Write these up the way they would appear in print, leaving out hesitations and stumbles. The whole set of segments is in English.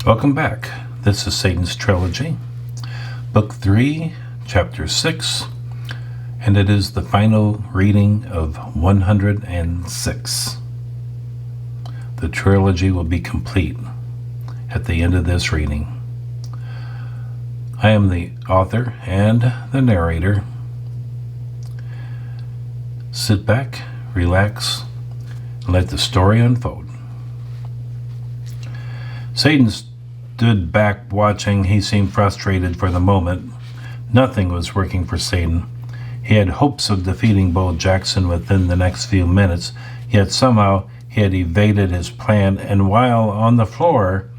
Welcome back. This is Satan's Trilogy, Book 3, Chapter 6, and it is the final reading of 106. The trilogy will be complete at the end of this reading. I am the author and the narrator. Sit back, relax, and let the story unfold. Satan stood back watching. He seemed frustrated for the moment. Nothing was working for Satan. He had hopes of defeating Bo Jackson within the next few minutes, yet somehow he had evaded his plan, and while on the floor,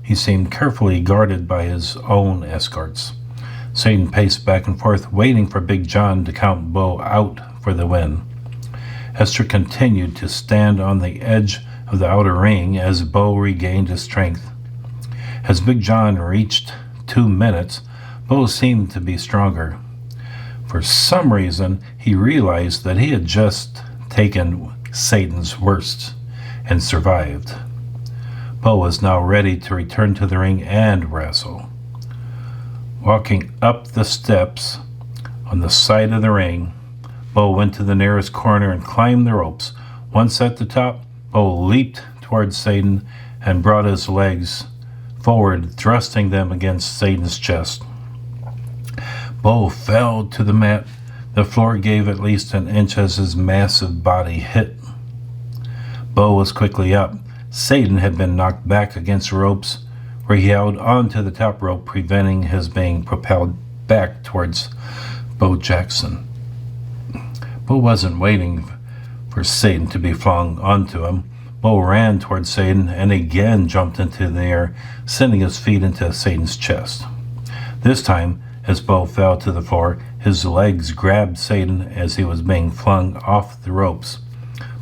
he seemed carefully guarded by his own escorts. Satan paced back and forth, waiting for Big John to count Bo out for the win. Esther continued to stand on the edge of the outer ring as Bo regained his strength. As Big John reached 2 minutes, Bo seemed to be stronger. For some reason, he realized that he had just taken Satan's worst and survived. Bo was now ready to return to the ring and wrestle. Walking up the steps on the side of the ring, Bo went to the nearest corner and climbed the ropes. Once at the top, Bo leaped towards Satan and brought his legs forward, thrusting them against Satan's chest. Bo fell to the mat. The floor gave at least an inch as his massive body hit. Bo was quickly up. Satan had been knocked back against the ropes, where he held onto the top rope, preventing his being propelled back towards Bo Jackson. Bo wasn't waiting for Satan to be flung onto him. Bo ran towards Satan and again jumped into the air, sending his feet into Satan's chest. This time, as Bo fell to the floor, his legs grabbed Satan as he was being flung off the ropes.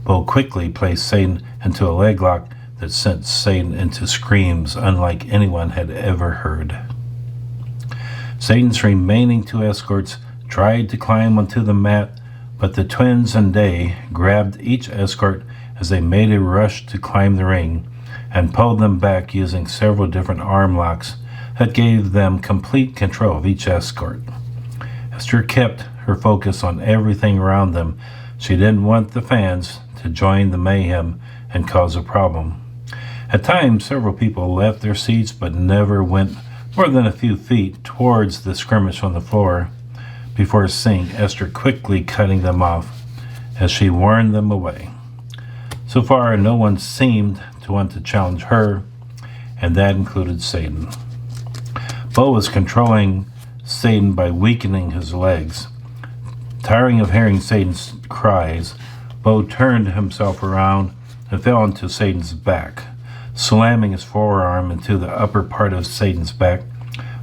Bo quickly placed Satan into a leg lock that sent Satan into screams unlike anyone had ever heard. Satan's remaining 2 escorts tried to climb onto the mat, but the twins and Day grabbed each escort as they made a rush to climb the ring and pulled them back using several different arm locks that gave them complete control of each escort. Esther kept her focus on everything around them. She didn't want the fans to join the mayhem and cause a problem. At times, several people left their seats but never went more than a few feet towards the skirmish on the floor before seeing Esther quickly cutting them off as she warned them away. So far, no one seemed to want to challenge her, and that included Satan. Bo was controlling Satan by weakening his legs. Tiring of hearing Satan's cries, Bo turned himself around and fell onto Satan's back, slamming his forearm into the upper part of Satan's back.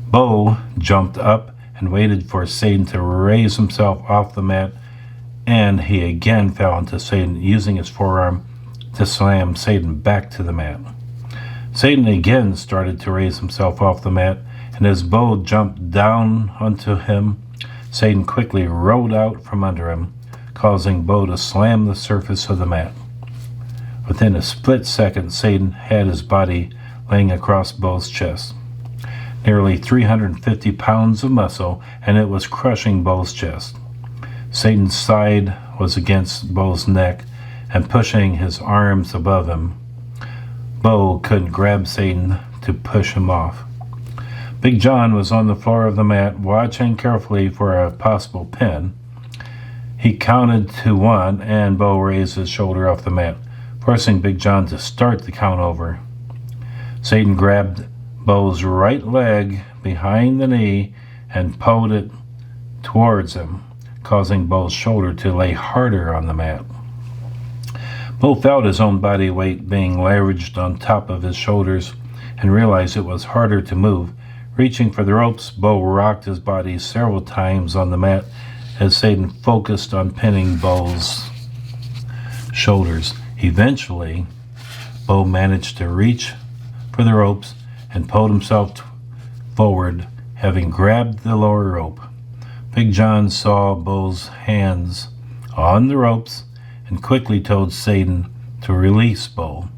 Bo jumped up and waited for Satan to raise himself off the mat, and he again fell onto Satan, using his forearm to slam Satan back to the mat. Satan again started to raise himself off the mat, and as Bo jumped down onto him, Satan quickly rolled out from under him, causing Bo to slam the surface of the mat. Within a split second, Satan had his body laying across Bo's chest. Nearly 350 pounds of muscle, and it was crushing Bo's chest. Satan's side was against Bo's neck and pushing his arms above him. Bo couldn't grab Satan to push him off. Big John was on the floor of the mat, watching carefully for a possible pin. He counted to 1, and Bo raised his shoulder off the mat, forcing Big John to start the count over. Satan grabbed Bo's right leg behind the knee and pulled it towards him, causing Bo's shoulder to lay harder on the mat. Bo felt his own body weight being leveraged on top of his shoulders and realized it was harder to move. Reaching for the ropes, Bo rocked his body several times on the mat as Satan focused on pinning Bo's shoulders. Eventually, Bo managed to reach for the ropes and pulled himself forward, having grabbed the lower rope. Big John saw Bo's hands on the ropes and quickly told Satan to release Bo.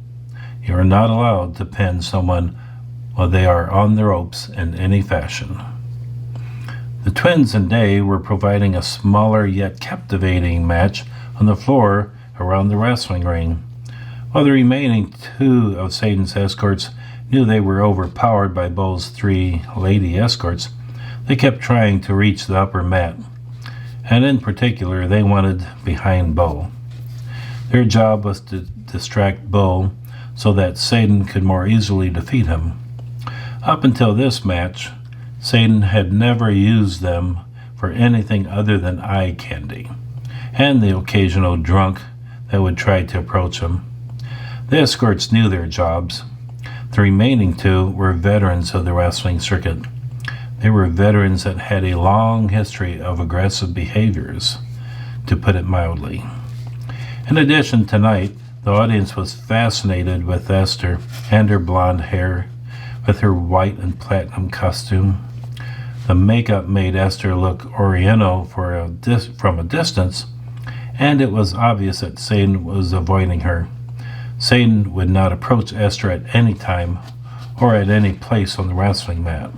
You are not allowed to pin someone while they are on the ropes in any fashion. The twins and Day were providing a smaller yet captivating match on the floor around the wrestling ring. While the remaining two of Satan's escorts knew they were overpowered by Bo's three lady escorts, they kept trying to reach the upper mat, and in particular they wanted behind Bo. Their job was to distract Bo so that Satan could more easily defeat him. Up until this match, Satan had never used them for anything other than eye candy, and the occasional drunk that would try to approach him. The escorts knew their jobs. The remaining two were veterans of the wrestling circuit. They were veterans that had a long history of aggressive behaviors, to put it mildly. In addition, tonight, the audience was fascinated with Esther and her blonde hair, with her white and platinum costume. The makeup made Esther look Oriental from a distance, and it was obvious that Satan was avoiding her. Satan would not approach Esther at any time or at any place on the wrestling mat.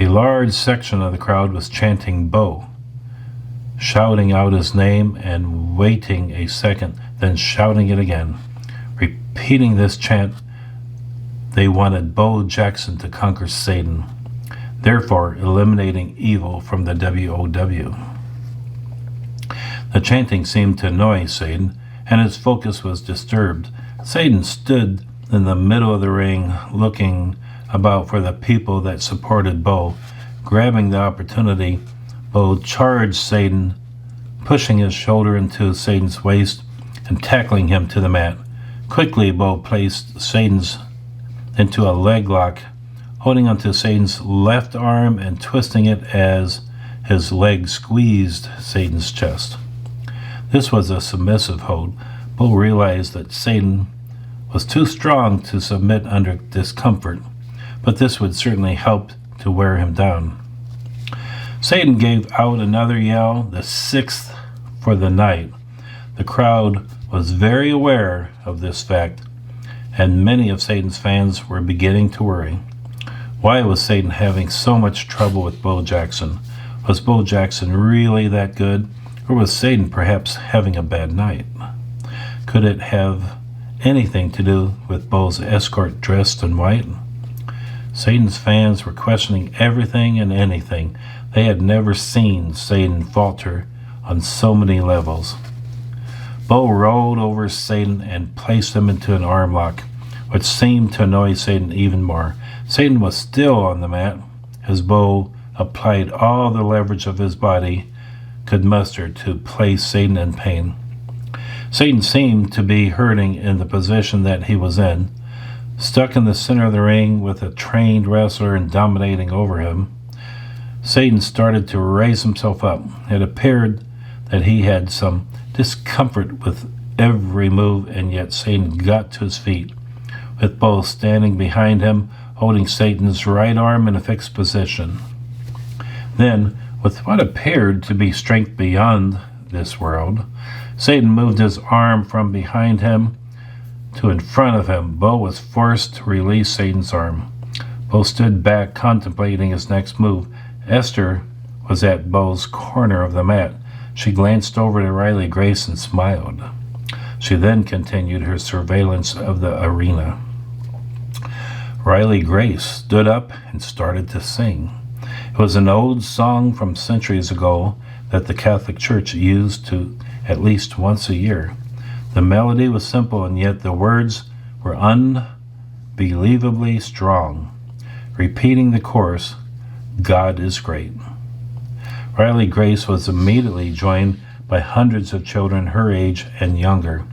A large section of the crowd was chanting Bo, shouting out his name and waiting a second, then shouting it again. Repeating this chant, they wanted Bo Jackson to conquer Satan, therefore eliminating evil from the W.O.W. The chanting seemed to annoy Satan, and his focus was disturbed. Satan stood in the middle of the ring, looking about for the people that supported Bo. Grabbing the opportunity, Bo charged Satan, pushing his shoulder into Satan's waist and tackling him to the mat. Quickly, Bo placed Satan's into a leg lock, holding onto Satan's left arm and twisting it as his leg squeezed Satan's chest. This was a submissive hold. Bo realized that Satan was too strong to submit under discomfort, but this would certainly help to wear him down. Satan gave out another yell, the sixth for the night. The crowd was very aware of this fact, and many of Satan's fans were beginning to worry. Why was Satan having so much trouble with Bo Jackson? Was Bo Jackson really that good, or was Satan perhaps having a bad night? Could it have anything to do with Bo's escort dressed in white? Satan's fans were questioning everything and anything. They had never seen Satan falter on so many levels. Bo rolled over Satan and placed him into an arm lock, which seemed to annoy Satan even more. Satan was still on the mat as Bo applied all the leverage of his body could muster to place Satan in pain. Satan seemed to be hurting in the position that he was in, stuck in the center of the ring with a trained wrestler and dominating over him. Satan started to raise himself up. It appeared that he had some discomfort with every move, and yet Satan got to his feet, with Bo standing behind him, holding Satan's right arm in a fixed position. Then, with what appeared to be strength beyond this world, Satan moved his arm from behind him to in front of him. Bo was forced to release Satan's arm. Bo stood back, contemplating his next move. Esther was at Bo's corner of the mat. She glanced over to Riley Grace and smiled. She then continued her surveillance of the arena. Riley Grace stood up and started to sing. It was an old song from centuries ago that the Catholic Church used to at least once a year. The melody was simple, and yet the words were unbelievably strong. Repeating the chorus, God is great. Riley Grace was immediately joined by hundreds of children her age and younger.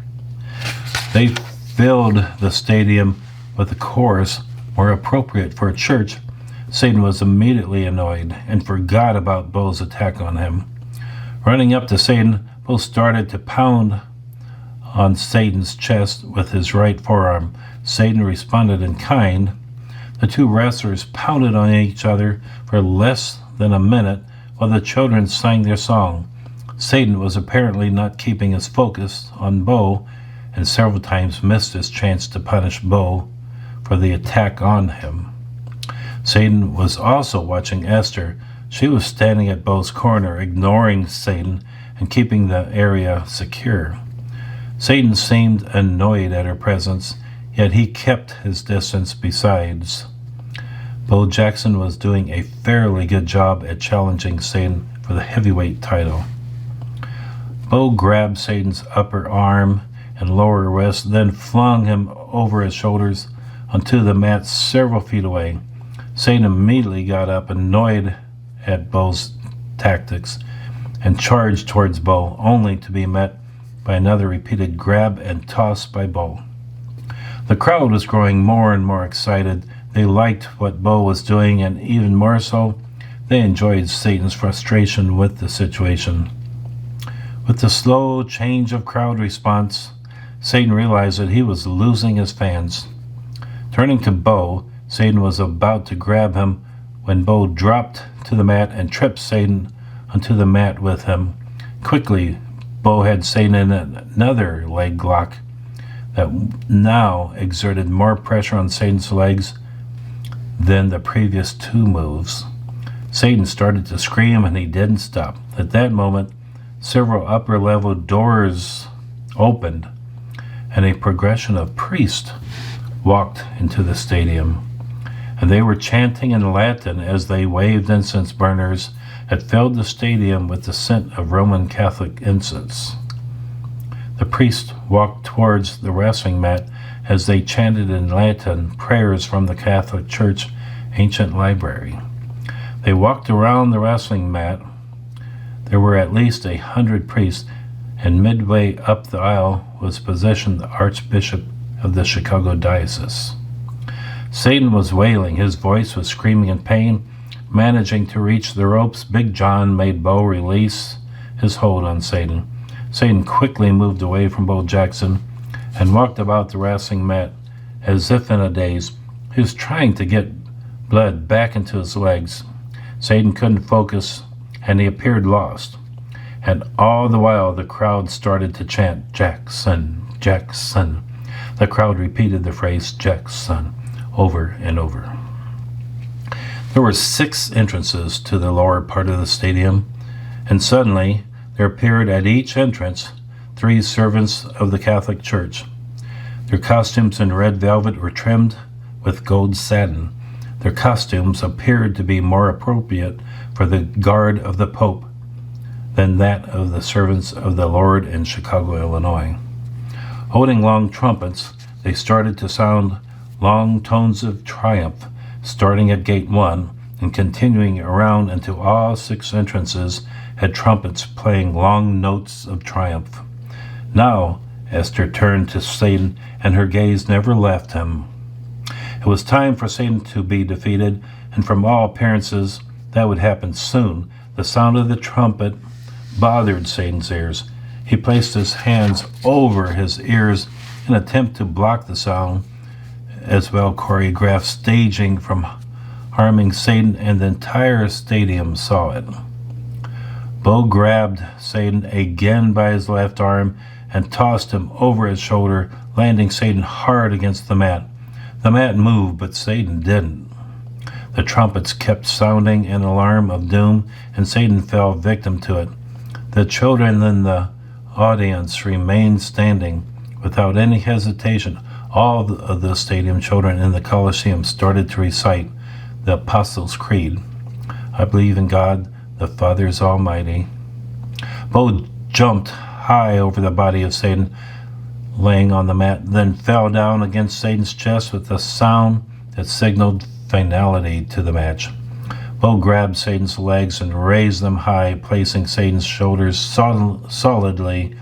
They filled the stadium with a chorus more appropriate for a church. Satan was immediately annoyed and forgot about Bo's attack on him. Running up to Satan, Bo started to pound on Satan's chest with his right forearm. Satan responded in kind. The two wrestlers pounded on each other for less than a minute while the children sang their song. Satan was apparently not keeping his focus on Bo, and several times missed his chance to punish Bo for the attack on him. Satan was also watching Esther. She was standing at Bo's corner, ignoring Satan and keeping the area secure. Satan seemed annoyed at her presence, yet he kept his distance besides. Bo Jackson was doing a fairly good job at challenging Satan for the heavyweight title. Bo grabbed Satan's upper arm and lower wrist, then flung him over his shoulders onto the mat several feet away. Satan immediately got up, annoyed at Bo's tactics, and charged towards Bo, only to be met by another repeated grab and toss by Bo. The crowd was growing more and more excited. They liked what Bo was doing, and even more so, they enjoyed Satan's frustration with the situation. With the slow change of crowd response, Satan realized that he was losing his fans. Turning to Bo, Satan was about to grab him when Bo dropped to the mat and tripped Satan onto the mat with him. Quickly, Bo had Satan in another leg lock that now exerted more pressure on Satan's legs than the previous two moves. Satan started to scream, and he didn't stop. At that moment, several upper-level doors opened, and a progression of priests walked into the stadium. And they were chanting in Latin as they waved incense burners that filled the stadium with the scent of Roman Catholic incense. The priest walked towards the wrestling mat as they chanted in Latin prayers from the Catholic Church ancient library. They walked around the wrestling mat. There were at least 100 priests, and midway up the aisle was positioned the Archbishop of the Chicago Diocese. Satan was wailing. His voice was screaming in pain. Managing to reach the ropes, Big John made Bo release his hold on Satan. Satan quickly moved away from Bo Jackson and walked about the wrestling mat as if in a daze. He was trying to get blood back into his legs. Satan couldn't focus, and he appeared lost. And all the while, the crowd started to chant, "Jackson, Jackson." The crowd repeated the phrase, "Jackson," over and over. There were 6 entrances to the lower part of the stadium, and suddenly there appeared at each entrance 3 servants of the Catholic Church. Their costumes in red velvet were trimmed with gold satin. Their costumes appeared to be more appropriate for the guard of the Pope than that of the servants of the Lord in Chicago, Illinois. Holding long trumpets, they started to sound long tones of triumph, starting at Gate 1 and continuing around until all 6 entrances had trumpets playing long notes of triumph. Now, Esther turned to Satan, and her gaze never left him. It was time for Satan to be defeated, and from all appearances, that would happen soon. The sound of the trumpet bothered Satan's ears. He placed his hands over his ears in an attempt to block the sound, as well choreographed staging from harming Satan, and the entire stadium saw it. Bo grabbed Satan again by his left arm and tossed him over his shoulder, landing Satan hard against the mat. The mat moved, but Satan didn't. The trumpets kept sounding an alarm of doom, and Satan fell victim to it. The children in the audience remained standing without any hesitation. All of the stadium children in the Coliseum started to recite the Apostles' Creed. I believe in God, the Father is Almighty. Bo jumped high over the body of Satan, laying on the mat, then fell down against Satan's chest with a sound that signaled finality to the match. Bo grabbed Satan's legs and raised them high, placing Satan's shoulders solidly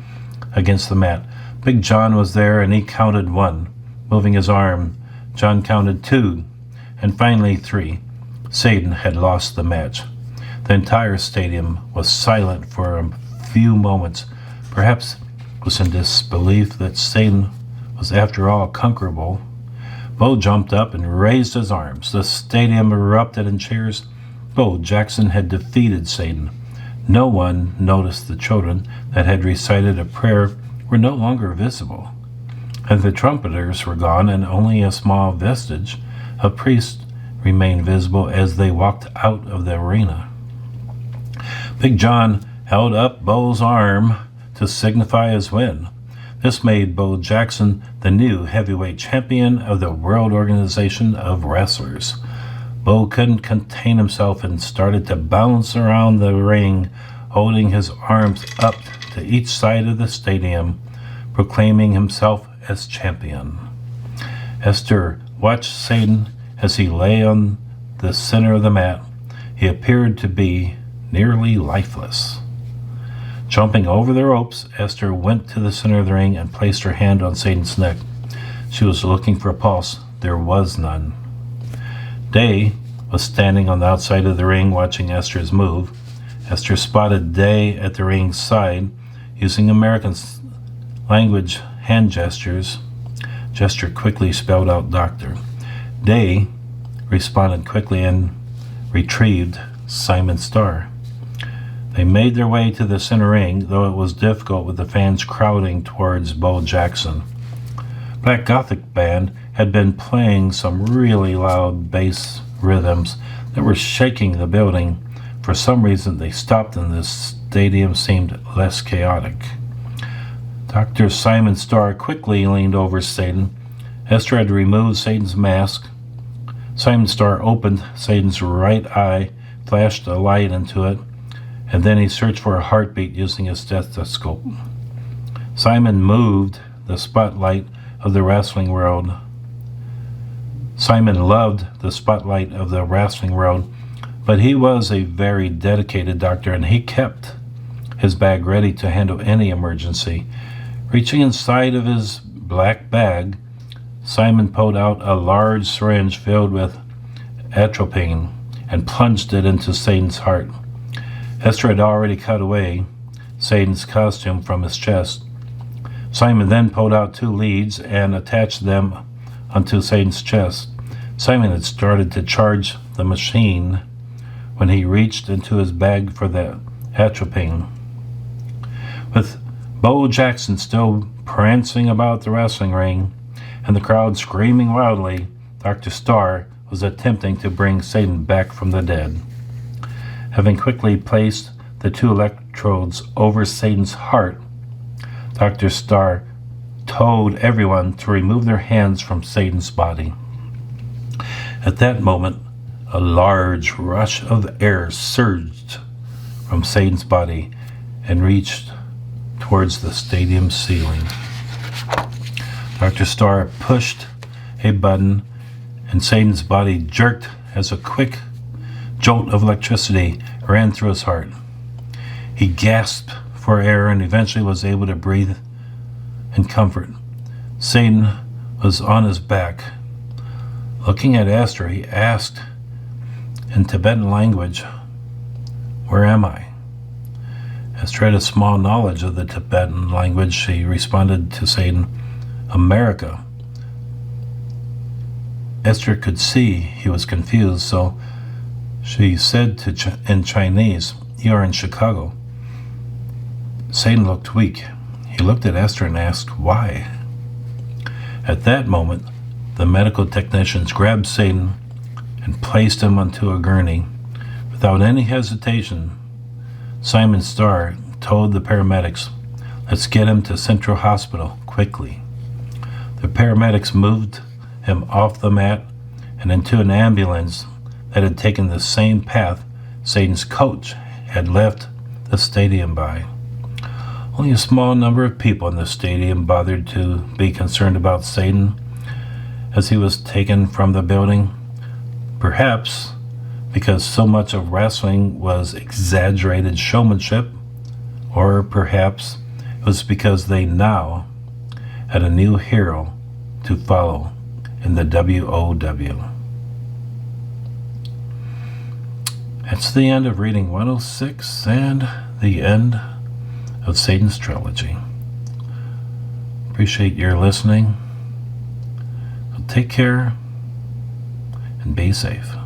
against the mat. Big John was there, and he counted 1. Moving his arm, John counted 2, and finally 3. Satan had lost the match. The entire stadium was silent for a few moments. Perhaps was in disbelief that Satan was after all conquerable. Bo jumped up and raised his arms. The stadium erupted in cheers. Bo Jackson had defeated Satan. No one noticed the children that had recited a prayer were no longer visible, and the trumpeters were gone, and only a small vestige of priests remained visible as they walked out of the arena. Big John held up Bo's arm to signify his win. This made Bo Jackson the new heavyweight champion of the World Organization of Wrestlers. Bo couldn't contain himself and started to bounce around the ring, holding his arms up to each side of the stadium, proclaiming himself as champion. Esther watched Satan as he lay on the center of the mat. He appeared to be nearly lifeless. Jumping over the ropes, Esther went to the center of the ring and placed her hand on Satan's neck. She was looking for a pulse. There was none. Day was standing on the outside of the ring watching Esther's move. Esther spotted Day at the ring's side using American language hand gestures. Gesture quickly spelled out doctor. Day responded quickly and retrieved Simon Starr. They made their way to the center ring, though it was difficult with the fans crowding towards Bo Jackson. Black Gothic Band had been playing some really loud bass rhythms that were shaking the building. For some reason, they stopped and the stadium seemed less chaotic. Dr. Simon Starr quickly leaned over Satan. Esther had removed Satan's mask. Simon Starr opened Satan's right eye, flashed a light into it, and then he searched for a heartbeat using his stethoscope. Simon moved the spotlight of the wrestling world. Simon loved the spotlight of the wrestling world, but he was a very dedicated doctor, and he kept his bag ready to handle any emergency. Reaching inside of his black bag, Simon pulled out a large syringe filled with atropine and plunged it into Satan's heart. Esther had already cut away Satan's costume from his chest. Simon then pulled out 2 leads and attached them onto Satan's chest. Simon had started to charge the machine when he reached into his bag for the atropine. With Bo Jackson still prancing about the wrestling ring and the crowd screaming loudly, Dr. Starr was attempting to bring Satan back from the dead. Having quickly placed the 2 electrodes over Satan's heart, Dr. Starr told everyone to remove their hands from Satan's body. At that moment, a large rush of air surged from Satan's body and reached towards the stadium ceiling. Dr. Starr pushed a button, and Satan's body jerked as a quick jolt of electricity ran through his heart. He gasped for air and eventually was able to breathe in comfort. Satan was on his back. Looking at Esther, he asked in Tibetan language, "Where am I?" Esther had a small knowledge of the Tibetan language. She responded to Satan, "America." Esther could see he was confused, so she said in Chinese, "You are in Chicago." Satan looked weak. He looked at Esther and asked, "Why?" At that moment, the medical technicians grabbed Satan and placed him onto a gurney. Without any hesitation, Simon Starr told the paramedics, "Let's get him to Central Hospital quickly." The paramedics moved him off the mat and into an ambulance that had taken the same path Satan's coach had left the stadium by. Only a small number of people in the stadium bothered to be concerned about Satan as he was taken from the building, perhaps because so much of wrestling was exaggerated showmanship, or perhaps it was because they now had a new hero to follow in the W.O.W. That's the end of reading 106 and the end of Satan's Trilogy. appreciate your listening. So take care and be safe.